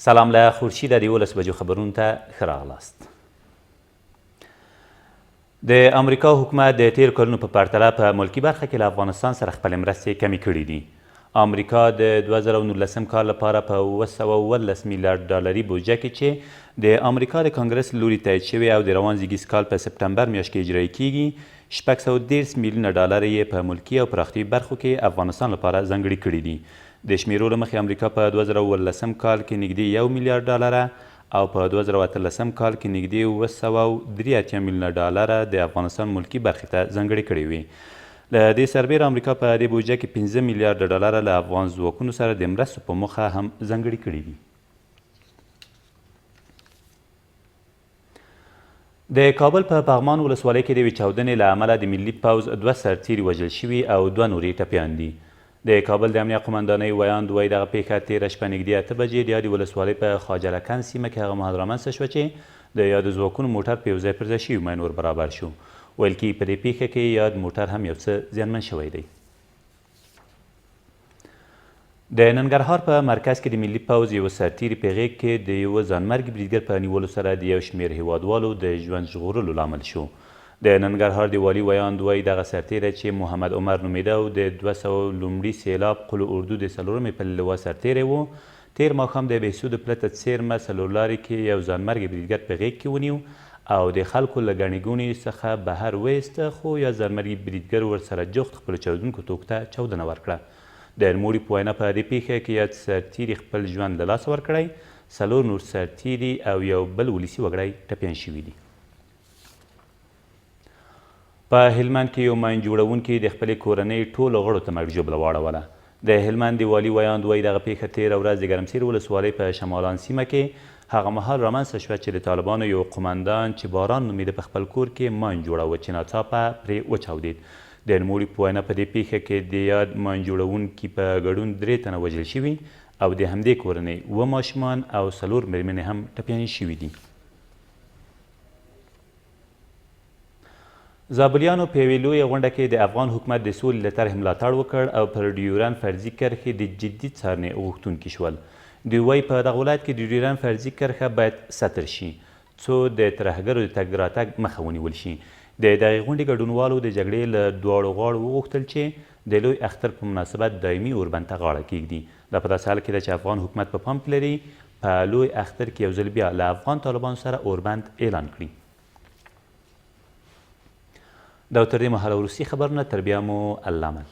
سلام له خورشید د 11 بجو خبرونو ته ښه راغلاست. د امریکا حکومت د تیر کلونو په پرتله په ملکي برخه کې له افغانستان سره خپلې مرستې کمې کړي دي. امریکا د 2019 کال لپاره په 211 میلیارډ ډالري بودجه کې چې د امریکا د کانګرس لوري تایید شوې او د روان زیږیز کال په سپتمبر میاشت کې اجرایي کیږي 613 میلیونه ډالر یې په ملکي او پراختیایي برخو کې افغانستان لپاره ځانګړي کړي دي. د شمیرو له مخې امریکا په 2018 کال کې نږدې 1 میلیارډ ډالره او په 2018 کال کې نږدې 283 میلیونه ډالره د افغانستان ملکي برخې ته ځانګړي کړي وي. له دې سربیره امریکا په دې بودجه کې 15 میلیارډ ډالره له افغان ځواکونو سره د مرستو په موخه هم ځانګړي کړي دي. د کابل په پغمان ولسوالۍ کې د یوې چاودنې له امله د ملي پوځ 2 سرتیري وژل شوي او 2 نور یې ټپیان دي. د کابل د امنیه قمندانۍ ویاند وایي دغه پیښه تېره شپه نږدې 8 بجې د یادې ولسوالۍ په خواجلکن سیمه کې هغه مهال رامنځته شوه چې د یادو ځواکونو موټر په یو ځای پر ځای شوي ماین ور برابر شو. ویل کېږي په دې پیښه کې یاد موټر هم یو څه زیانمن شوی دی. د ننګرهار په مرکز کې د ملي پوځ یو سرتیري په غیږ کې د یوه ځانمرګي بریدګر په نیولو سره د یو شمېر هیوادوالو د ژوند ژغورلو لامل شو. د ننګرهار د والي ویاند وایي دغه سرتیری چې محمد عمر نومیده او د 200 لومړي سیلاب قل اردو د 4مې په لوا سرتیری و، تیر ماښام د بهسود پلته څیرمه څلورلارې کې یو ځانمرګي بریدګر په غیږ کې ونیو او د خلکو له ګڼې ګوڼې څخه بهر ویسته، خو یا ځانمرګي بریدګر ورسره جفت خپلو چاودونکو توکو ته چاودنه ورکړه. د نوموړي په وینا په دې پیښه کې یاد سرتیري خپل ژوند له لاسه ورکړی، 4 نور سرتیري او یو بل ولسي وګړی ټپیان شوي دي. په هلمند کې یو ماین جوړونکي د خپلې کورنۍ ټولو غړو ته مرګ ژوبله واړوله. د هلمند د والي ویاند وایي دغه پیښه تېره ورځ د ګرمسیر ولسوالۍ په شمالان سیمه کې هغه مهال رامنځته شوه چې د طالبانو یو قمندان چې باران نومیده په خپل کور کې ماین جوړاوه چې ناڅاپه پرې وچاودېد. د نوموړي په وینا په دې پیښه کې د یاد ماین جوړونکي په ګډون 3 تنه وژل شوي او د همدې کورنۍ 7 ماشومان او 4 مېرمنې هم ټپیانې شوي دي. زابلیانو په یوې لویه غونډه کې د افغان حکومت د سولې له طرحې ملاتړ وکړ او پر ډیورند فرضي کرښې د جدي څارنې غوښتونکي شول. دوی وایي په دغه ولایت کې د ډیورند فرضي کرښه باید سطر شي څو د ترهګرو د تګ راتګ مخه ونیول شي. د دغې غونډې ګډونوالو د جګړې له دواړو غاړو وغوښتل چې د لوی اختر په مناسبت دایمي اوربند ته غاړه کیږدي. دا په داسې حال کې ده چې افغان حکومت په پام کې لري په لوی اختر کې یو ځل بیا له افغان طالبانو سره اوربند اعلان کړي. دا تر دې مهاله وروستي خبرونه، تر بیا مو الله مل.